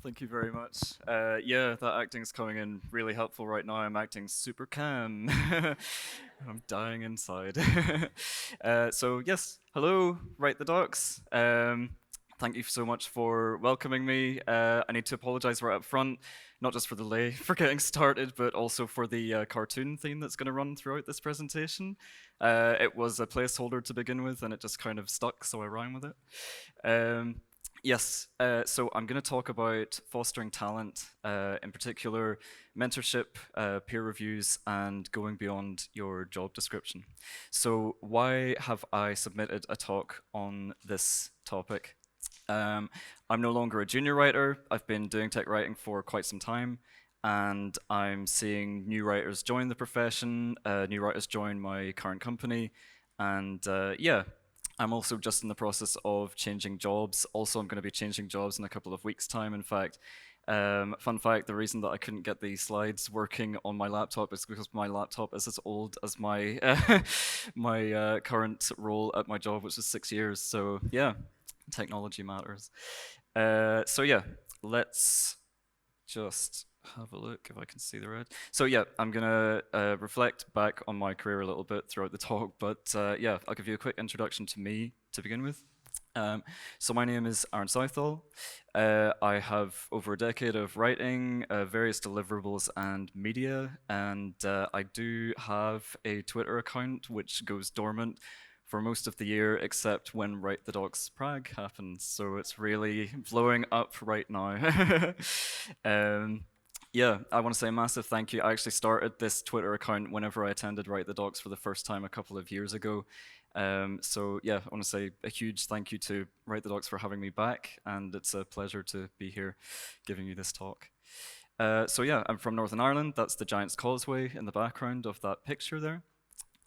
Thank you very much. Yeah, that acting's coming in really helpful right now. I'm acting super calm. I'm dying inside. So yes, hello, Write the Docs. Thank you so much for welcoming me. I need to apologize right up front, not just for the delay for getting started, but also for the cartoon theme that's going to run throughout this presentation. It was a placeholder to begin with, and it just kind of stuck, so I rhyme with it. Um, Yes, so I'm going to talk about fostering talent, in particular, mentorship, peer reviews, and going beyond your job description. So, why have I submitted a talk on this topic? Um, I'm no longer a junior writer. I've been doing tech writing for quite some time, and I'm seeing new writers join the profession, new writers join my current company, and yeah, I'm also just in the process of changing jobs. Also, I'm going to be changing jobs in a couple of weeks' time, in fact. Fun fact, the reason that I couldn't get the slides working on my laptop is because my laptop is as old as my my current role at my job, which is 6 years. So yeah, technology matters. So yeah, let's just have a look if I can see the red. So yeah, I'm gonna reflect back on my career a little bit throughout the talk, but yeah, I'll give you a quick introduction to me to begin with. So my name is Arran Southall. I have over a decade of writing, various deliverables and media, and I do have a Twitter account which goes dormant for most of the year, except when Write the Docs Prague happens. So it's really blowing up right now. um, yeah, I want to say a massive thank you. I actually started this Twitter account whenever I attended Write the Docs for the first time a couple of years ago. So yeah, I want to say a huge thank you to Write the Docs for having me back, and it's a pleasure to be here giving you this talk. So yeah, I'm from Northern Ireland. That's the Giant's Causeway in the background of that picture there.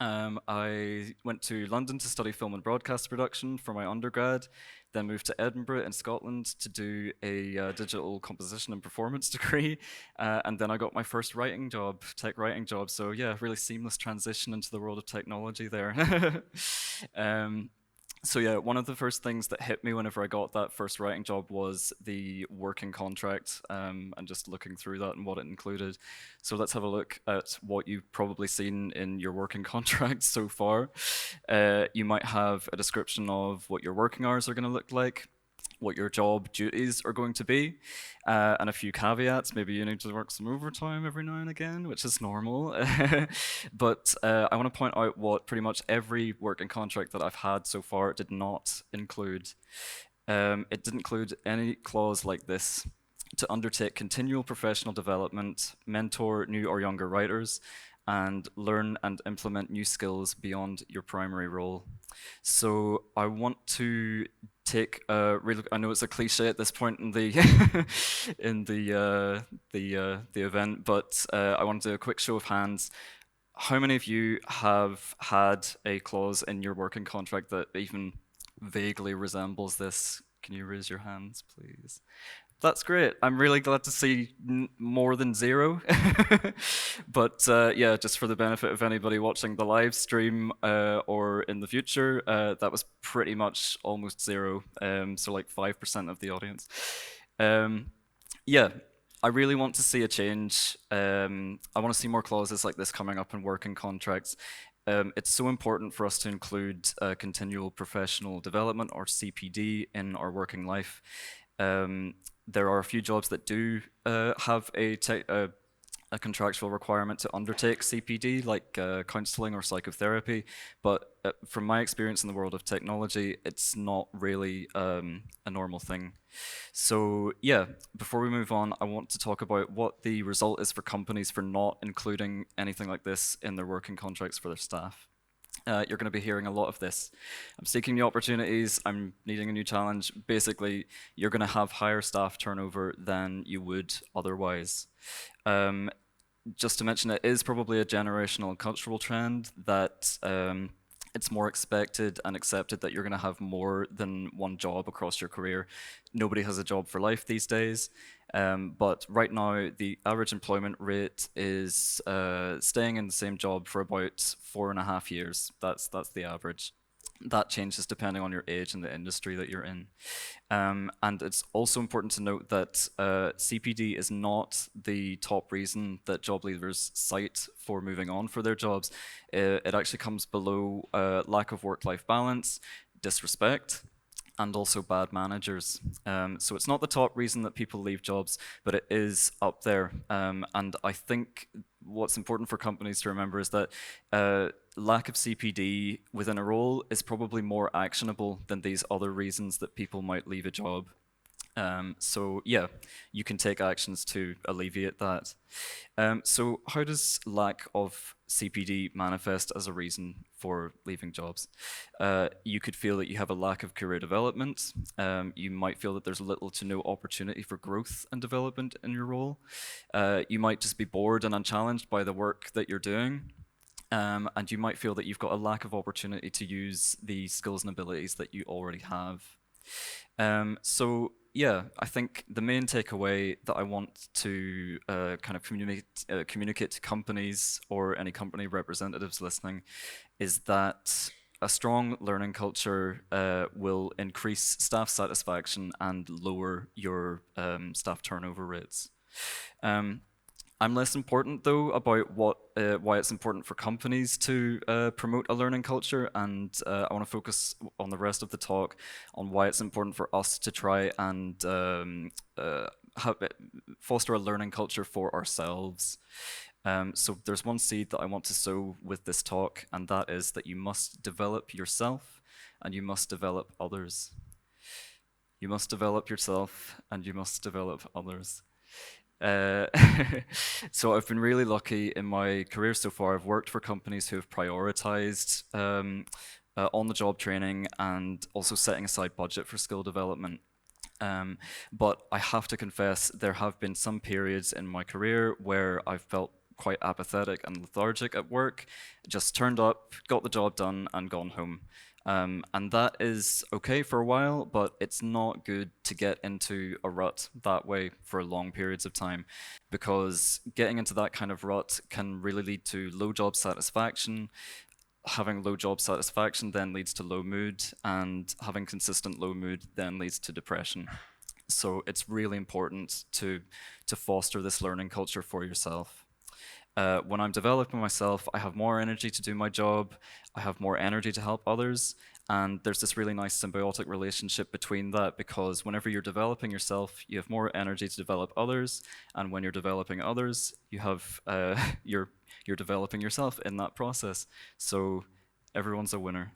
I went to London to study film and broadcast production for my undergrad, then moved to Edinburgh in Scotland to do a digital composition and performance degree, and then I got my first writing job, tech writing job. So yeah, really seamless transition into the world of technology there. um, so yeah, one of the first things that hit me whenever I got that first writing job was the working contract, and just looking through that and what it included. So let's have a look at what you've probably seen in your working contract so far. You might have a description of what your working hours are going to look like, what your job duties are going to be, and a few caveats. Maybe you need to work some overtime every now and again, which is normal. But I want to point out what pretty much every working contract that I've had so far did not include. It didn't include any clause like this: to undertake continual professional development, mentor new or younger writers, and learn and implement new skills beyond your primary role. So I want to take a really. I know it's a cliche at this point in the in the event, but I want to do a quick show of hands. How many of you have had a clause in your working contract that even vaguely resembles this? Can you raise your hands, please? That's great. I'm really glad to see more than zero. But yeah, just for the benefit of anybody watching the live stream or in the future, that was pretty much almost zero. So like 5% of the audience. Um, yeah, I really want to see a change. I want to see more clauses like this coming up in working contracts. It's so important for us to include continual professional development, or CPD, in our working life. There are a few jobs that do have a contractual requirement to undertake CPD, like counseling or psychotherapy. But from my experience in the world of technology, it's not really a normal thing. So yeah, before we move on, I want to talk about what the result is for companies for not including anything like this in their working contracts for their staff. You're going to be hearing a lot of this. I'm seeking new opportunities. I'm needing a new challenge. Basically, you're going to have higher staff turnover than you would otherwise. Um, just to mention, it is probably a generational and cultural trend that it's more expected and accepted that you're going to have more than one job across your career. Nobody has a job for life these days. But right now, the average employment rate is staying in the same job for about 4.5 years. That's the average. That changes depending on your age and the industry that you're in. And it's also important to note that CPD is not the top reason that job leavers cite for moving on for their jobs. It actually comes below lack of work-life balance, disrespect, and also bad managers. So it's not the top reason that people leave jobs, but it is up there. And I think what's important for companies to remember is that lack of CPD within a role is probably more actionable than these other reasons that people might leave a job. So yeah, you can take actions to alleviate that. So how does lack of CPD manifest as a reason for leaving jobs? You could feel that you have a lack of career development. You might feel that there's little to no opportunity for growth and development in your role. You might just be bored and unchallenged by the work that you're doing. And you might feel that you've got a lack of opportunity to use the skills and abilities that you already have. So yeah, I think the main takeaway that I want to kind of communicate to companies or any company representatives listening is that a strong learning culture will increase staff satisfaction and lower your staff turnover rates. Um, I'm less important though about why it's important for companies to promote a learning culture, and I want to focus on the rest of the talk on why it's important for us to try and foster a learning culture for ourselves. So there's one seed that I want to sow with this talk, and that is that you must develop yourself and you must develop others. You must develop yourself and you must develop others. Uh, so I've been really lucky in my career so far. I've worked for companies who have prioritized on-the-job training and also setting aside budget for skill development. But I have to confess, there have been some periods in my career where I've felt quite apathetic and lethargic at work, just turned up, got the job done, and gone home. And that is okay for a while, but it's not good to get into a rut that way for long periods of time, because getting into that kind of rut can really lead to low job satisfaction. Having low job satisfaction then leads to low mood, and having consistent low mood then leads to depression. So it's really important to foster this learning culture for yourself. When I'm developing myself, I have more energy to do my job, I have more energy to help others, and there's this really nice symbiotic relationship between that, because whenever you're developing yourself, you have more energy to develop others, and when you're developing others, you have you're developing yourself in that process. So everyone's a winner.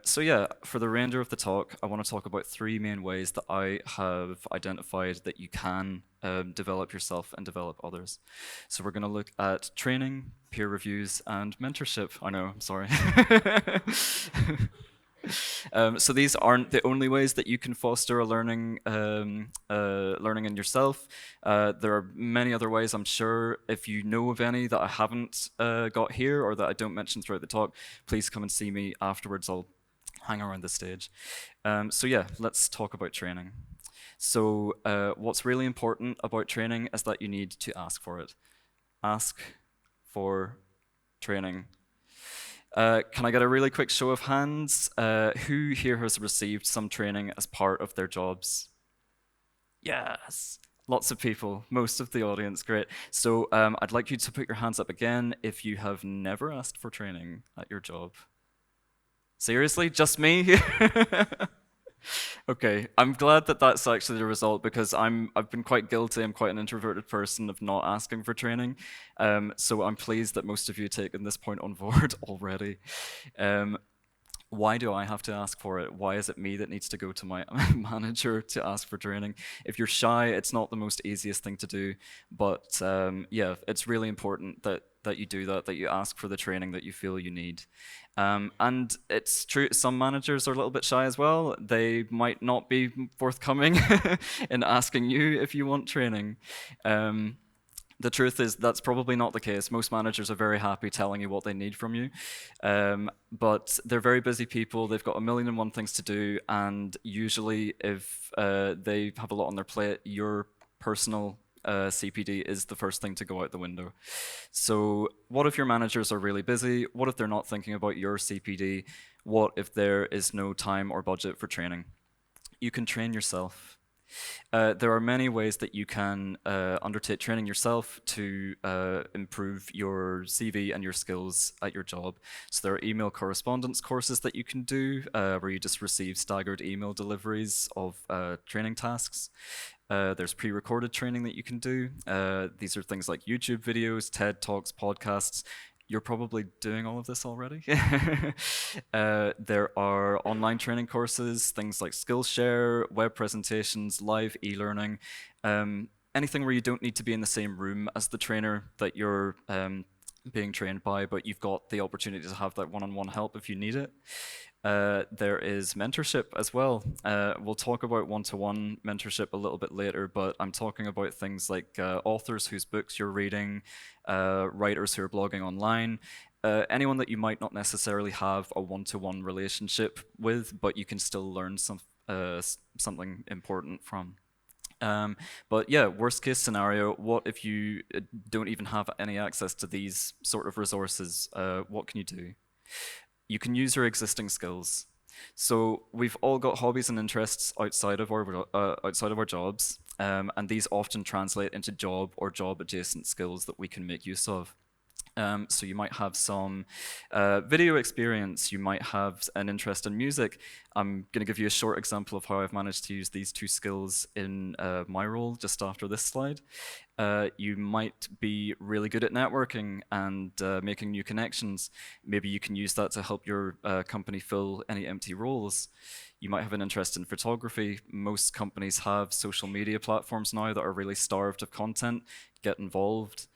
So yeah, for the remainder of the talk, I want to talk about three main ways that I have identified that you can develop yourself and develop others. So we're going to look at training, peer reviews, and mentorship. I know, I'm sorry. So these aren't the only ways that you can foster a learning in yourself. There are many other ways, I'm sure. If you know of any that I haven't got here or that I don't mention throughout the talk, please come and see me afterwards. I'll hang around the stage. So yeah, let's talk about training. So what's really important about training is that you need to ask for it. Ask for training. Can I get a really quick show of hands? Who here has received some training as part of their jobs? Yes, lots of people, most of the audience, great. So I'd like you to put your hands up again if you have never asked for training at your job. Seriously, just me? Okay, I'm glad that that's actually the result, because I've been quite guilty. I'm quite an introverted person of not asking for training. So I'm pleased that most of you have taken this point on board already. Why do I have to ask for it? Why is it me that needs to go to my manager to ask for training? If you're shy, it's not the most easiest thing to do, but yeah, it's really important that you do that you ask for the training that you feel you need. And it's true, some managers are a little bit shy as well. They might not be forthcoming in asking you if you want training. The truth is that's probably not the case. Most managers are very happy telling you what they need from you. But they're very busy people. They've got a million and one things to do. And usually if they have a lot on their plate, your personal CPD is the first thing to go out the window. So, what if your managers are really busy? What if they're not thinking about your CPD? What if there is no time or budget for training? You can train yourself. There are many ways that you can undertake training yourself to improve your CV and your skills at your job. So there are email correspondence courses that you can do where you just receive staggered email deliveries of training tasks. There's pre-recorded training that you can do. These are things like YouTube videos, TED Talks, podcasts. You're probably doing all of this already. There are online training courses, things like Skillshare, web presentations, live e-learning, anything where you don't need to be in the same room as the trainer that you're being trained by, but you've got the opportunity to have that one-on-one help if you need it. There is mentorship as well. We'll talk about one-to-one mentorship a little bit later, but I'm talking about things like authors whose books you're reading, writers who are blogging online, anyone that you might not necessarily have a one-to-one relationship with, but you can still learn something important from. But yeah, worst case scenario, what if you don't even have any access to these sort of resources? What can you do? You can use your existing skills. So we've all got hobbies and interests outside of our jobs, and these often translate into job or job adjacent skills that we can make use of. So you might have some video experience, you might have an interest in music. I'm going to give you a short example of how I've managed to use these two skills in my role just after this slide. You might be really good at networking and making new connections. Maybe you can use that to help your company fill any empty roles. You might have an interest in photography. Most companies have social media platforms now that are really starved of content. Get involved.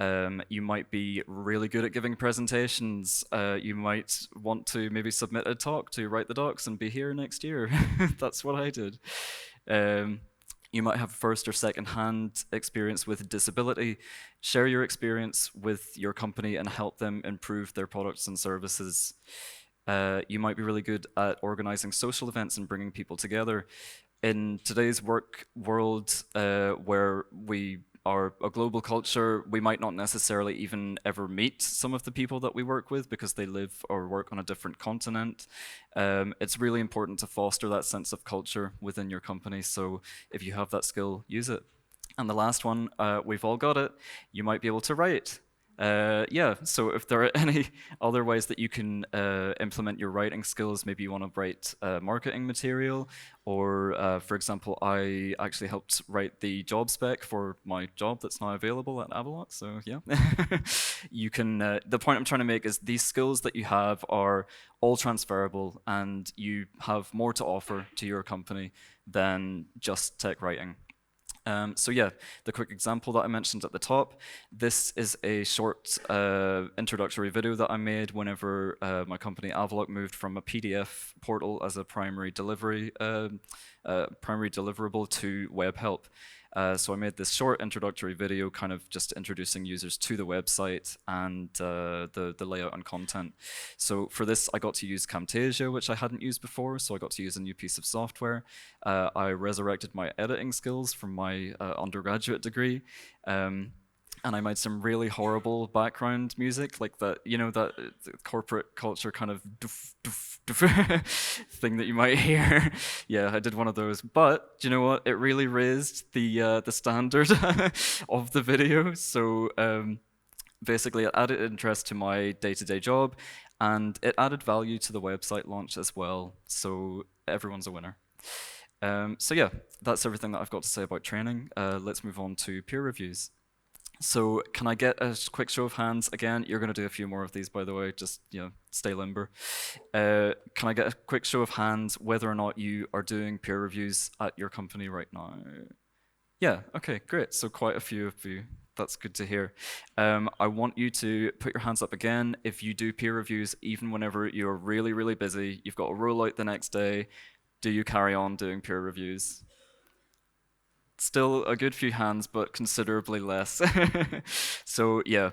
You might be really good at giving presentations. You might want to maybe submit a talk to Write the Docs and be here next year. That's what I did. You might have first or second hand experience with disability. Share your experience with your company and help them improve their products and services. You might be really good at organizing social events and bringing people together. In today's work world, where we are a global culture, we might not necessarily even ever meet some of the people that we work with because they live or work on a different continent. It's really important to foster that sense of culture within your company. So if you have that skill, use it. And the last one, we've all got it. You might be able to write. Yeah, so if there are any other ways that you can implement your writing skills, maybe you want to write marketing material, or for example, I actually helped write the job spec for my job that's now available at Avalok, so yeah. You can, the point I'm trying to make is these skills that you have are all transferable and you have more to offer to your company than just tech writing. So yeah, the quick example that I mentioned at the top, this is a short introductory video that I made whenever my company Avalok moved from a PDF portal as a primary deliverable to web help. So I made this short introductory video kind of just introducing users to the website and the layout and content. So for this, I got to use Camtasia, which I hadn't used before, so I got to use a new piece of software. I resurrected my editing skills from my undergraduate degree. And I made some really horrible background music, like that, you know, that corporate culture kind of doof, doof, doof thing that you might hear. Yeah, I did one of those. But do you know what? It really raised the standard of the video. So basically, it added interest to my day-to-day job, and it added value to the website launch as well. So everyone's a winner. So yeah, that's everything that I've got to say about training. Let's move on to peer reviews. So can I get a quick show of hands? Again, you're going to do a few more of these, by the way, just, you know, stay limber. Can I get a quick show of hands whether or not you are doing peer reviews at your company right now? Yeah, okay, great. So quite a few of you. That's good to hear. I want you to put your hands up again if you do peer reviews, even whenever you're really, really busy, you've got a rollout the next day. Do you carry on doing peer reviews? Still a good few hands, but considerably less. So yeah,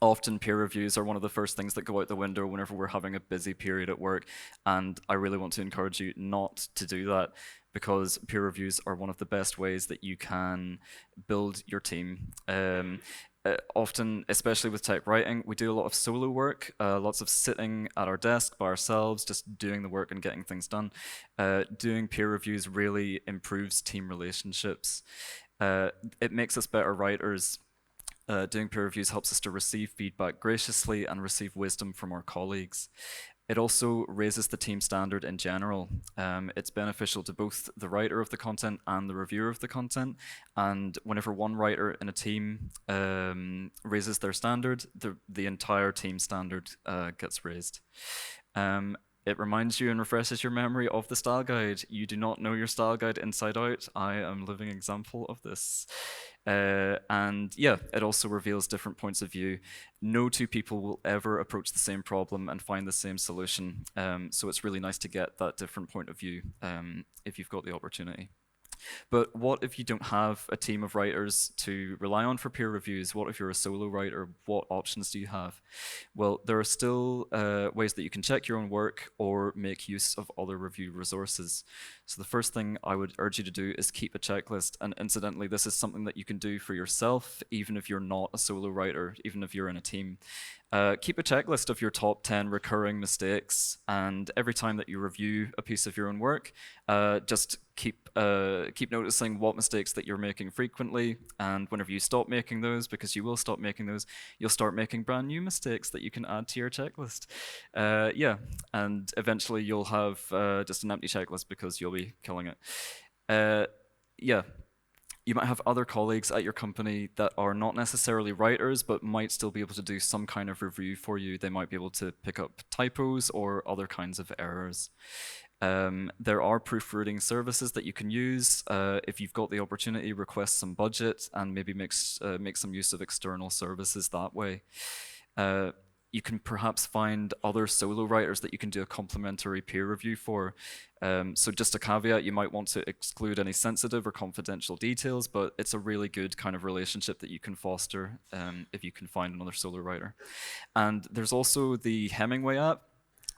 often peer reviews are one of the first things that go out the window whenever we're having a busy period at work. And I really want to encourage you not to do that, because peer reviews are one of the best ways that you can build your team. Often, especially with tech writing, we do a lot of solo work, lots of sitting at our desk by ourselves, just doing the work and getting things done. Doing peer reviews really improves team relationships. It makes us better writers. Doing peer reviews helps us to receive feedback graciously and receive wisdom from our colleagues. It also raises the team standard in general. It's beneficial to both the writer of the content and the reviewer of the content. And whenever one writer in a team raises their standard, the entire team standard gets raised. It reminds you and refreshes your memory of the style guide. You do not know your style guide inside out. I am a living example of this. And yeah, it also reveals different points of view. No two people will ever approach the same problem and find the same solution. So it's really nice to get that different point of view if you've got the opportunity. But what if you don't have a team of writers to rely on for peer reviews? What if you're a solo writer? What options do you have? Well, there are still ways that you can check your own work or make use of other review resources. So the first thing I would urge you to do is keep a checklist. And incidentally, this is something that you can do for yourself, even if you're not a solo writer, even if you're in a team. Keep a checklist of your top 10 recurring mistakes, and every time that you review a piece of your own work, just keep noticing what mistakes that you're making frequently, and whenever you stop making those, because you will stop making those, you'll start making brand new mistakes that you can add to your checklist. Yeah, and eventually you'll have just an empty checklist because you'll be killing it. Yeah. You might have other colleagues at your company that are not necessarily writers, but might still be able to do some kind of review for you. They might be able to pick up typos or other kinds of errors. There are proofreading services that you can use. If you've got the opportunity, request some budget and maybe make some use of external services that way. You can perhaps find other solo writers that you can do a complimentary peer review for. So just a caveat, you might want to exclude any sensitive or confidential details, but it's a really good kind of relationship that you can foster if you can find another solo writer. And there's also the Hemingway app.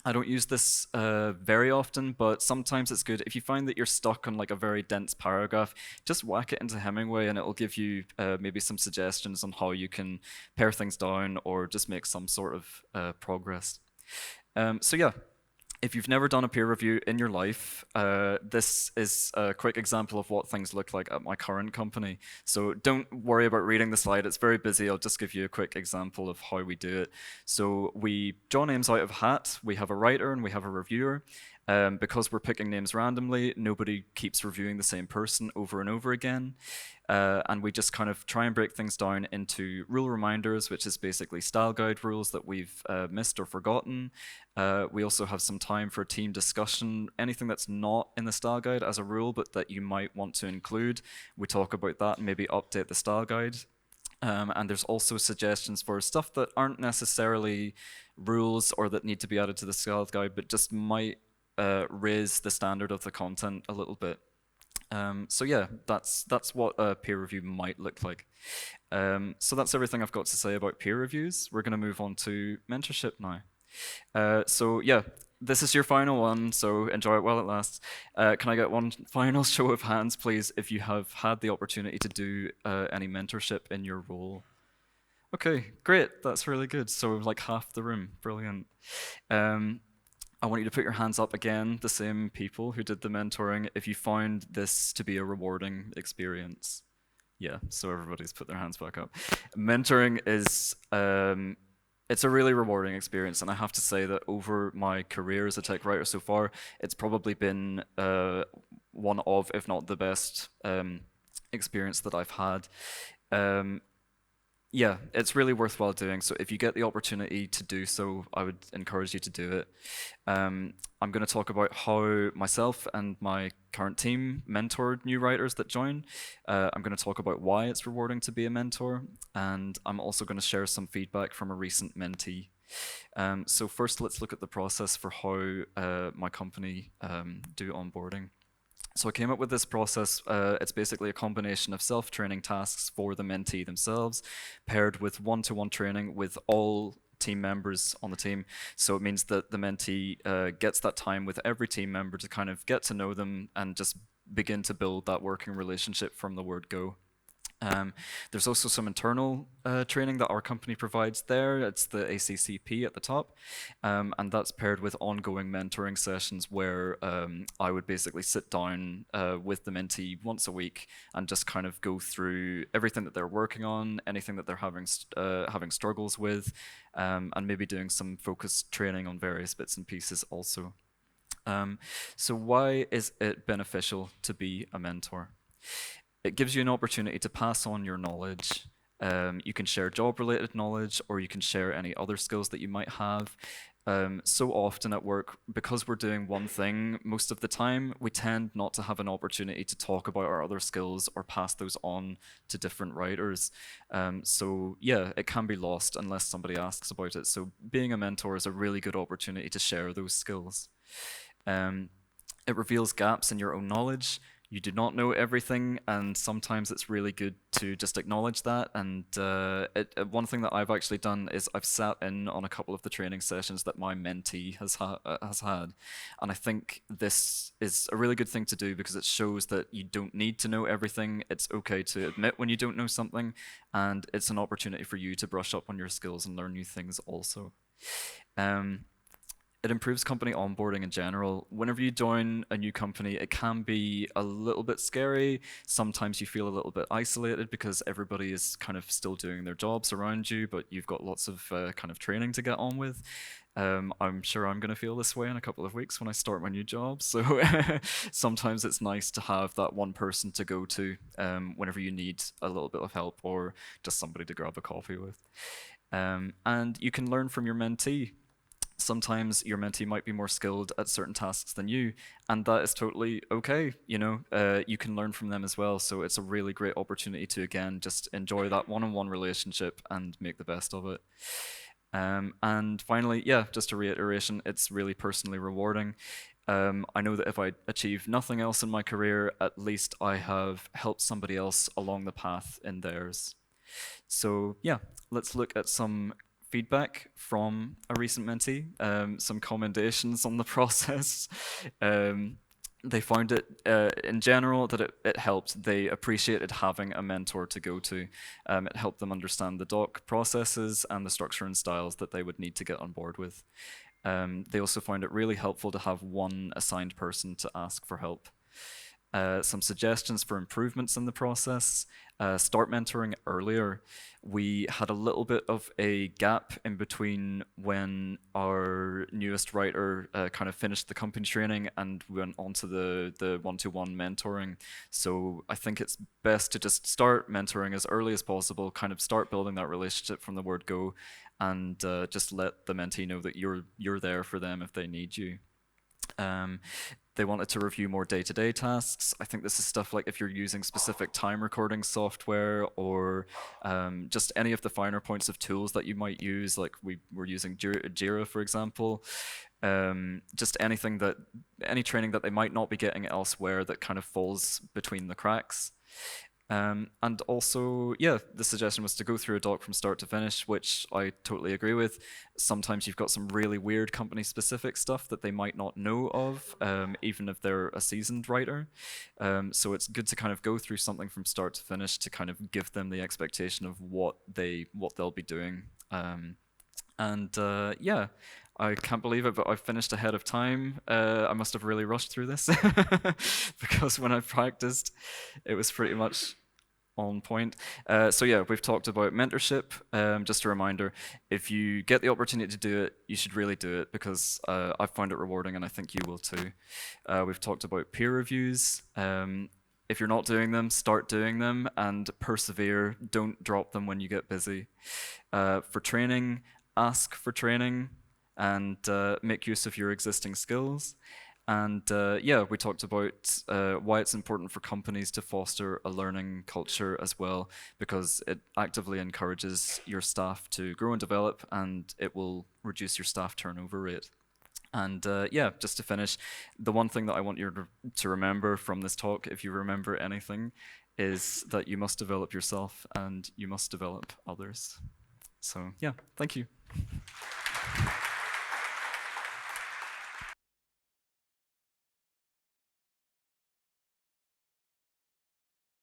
I don't use this very often, but sometimes it's good. If you find that you're stuck on like a very dense paragraph, just whack it into Hemingway and it'll give you maybe some suggestions on how you can pare things down or just make some sort of progress. So yeah, if you've never done a peer review in your life, this is a quick example of what things look like at my current company. So don't worry about reading the slide, it's very busy. I'll just give you a quick example of how we do it. So we draw names out of a hat, we have a writer and we have a reviewer. Because we're picking names randomly, nobody keeps reviewing the same person over and over again. And we just kind of try and break things down into rule reminders, which is basically style guide rules that we've missed or forgotten. We also have some time for team discussion, anything that's not in the style guide as a rule, but that you might want to include. We talk about that and maybe update the style guide. And there's also suggestions for stuff that aren't necessarily rules or that need to be added to the style guide, but just might raise the standard of the content a little bit. So yeah, that's what a peer review might look like. So that's everything I've got to say about peer reviews. We're going to move on to mentorship now. So yeah, this is your final one, so enjoy it while it lasts. Can I get one final show of hands, please, if you have had the opportunity to do any mentorship in your role? Okay, great, that's really good. So like half the room, brilliant. I want you to put your hands up again, the same people who did the mentoring, if you found this to be a rewarding experience. Yeah, so everybody's put their hands back up. Mentoring is, it's a really rewarding experience, and I have to say that over my career as a tech writer so far, it's probably been one of, if not the best experience that I've had. Yeah, it's really worthwhile doing. So if you get the opportunity to do so, I would encourage you to do it. I'm going to talk about how myself and my current team mentored new writers that join. I'm going to talk about why it's rewarding to be a mentor, and I'm also going to share some feedback from a recent mentee. So first, let's look at the process for how my company do onboarding. So I came up with this process. It's basically a combination of self-training tasks for the mentee themselves, paired with one-to-one training with all team members on the team. So it means that the mentee gets that time with every team member to kind of get to know them and just begin to build that working relationship from the word go. There's also some internal training that our company provides there. It's the ACCP at the top, and that's paired with ongoing mentoring sessions where I would basically sit down with the mentee once a week and just kind of go through everything that they're working on, anything that they're having struggles with, and maybe doing some focused training on various bits and pieces also. Um, so why is it beneficial to be a mentor? It gives you an opportunity to pass on your knowledge. You can share job related knowledge, or you can share any other skills that you might have. So often at work, because we're doing one thing most of the time, we tend not to have an opportunity to talk about our other skills or pass those on to different writers. So yeah, it can be lost unless somebody asks about it. So being a mentor is a really good opportunity to share those skills. Um, it reveals gaps in your own knowledge. You do not know everything, and sometimes it's really good to just acknowledge that. And one thing that I've actually done is I've sat in on a couple of the training sessions that my mentee has had, and I think this is a really good thing to do because it shows that you don't need to know everything. It's okay to admit when you don't know something, and it's an opportunity for you to brush up on your skills and learn new things also. Um, it improves company onboarding in general. Whenever you join a new company, it can be a little bit scary. Sometimes you feel a little bit isolated because everybody is kind of still doing their jobs around you, but you've got lots of kind of training to get on with. I'm sure I'm going to feel this way in a couple of weeks when I start my new job. So sometimes it's nice to have that one person to go to whenever you need a little bit of help or just somebody to grab a coffee with. And you can learn from your mentee. Sometimes your mentee might be more skilled at certain tasks than you, and that is totally okay. You can learn from them as well. So it's a really great opportunity to, again, just enjoy that one-on-one relationship and make the best of it. And finally, yeah, just a reiteration, it's really personally rewarding. I know that if I achieve nothing else in my career, at least I have helped somebody else along the path in theirs. So yeah, let's look at some feedback from a recent mentee, some commendations on the process. Um, they found it, in general, that it helped. They appreciated having a mentor to go to. It helped them understand the doc processes and the structure and styles that they would need to get on board with. They also found it really helpful to have one assigned person to ask for help. Some suggestions for improvements in the process. Start mentoring earlier. We had a little bit of a gap in between when our newest writer kind of finished the company training and went on to the one-to-one mentoring. So I think it's best to just start mentoring as early as possible, kind of start building that relationship from the word go, and just let the mentee know that you're there for them if they need you. Um, they wanted to review more day-to-day tasks. I think this is stuff like if you're using specific time recording software or just any of the finer points of tools that you might use, like we were using Jira, for example. Just any training that they might not be getting elsewhere that kind of falls between the cracks. And also, yeah, the suggestion was to go through a doc from start to finish, which I totally agree with. Sometimes you've got some really weird company-specific stuff that they might not know of, even if they're a seasoned writer. So it's good to kind of go through something from start to finish to kind of give them the expectation of what they'll be doing. Yeah, I can't believe it, but I finished ahead of time. I must have really rushed through this because when I practiced, it was pretty much on point. So yeah, we've talked about mentorship. Just a reminder, if you get the opportunity to do it, you should really do it because I find it rewarding and I think you will too. We've talked about peer reviews. If you're not doing them, start doing them and persevere. Don't drop them when you get busy. For training, ask for training and make use of your existing skills. And yeah, we talked about why it's important for companies to foster a learning culture as well, because it actively encourages your staff to grow and develop, and it will reduce your staff turnover rate. And yeah, just to finish, the one thing that I want you to remember from this talk, if you remember anything, is that you must develop yourself and you must develop others. So yeah, thank you.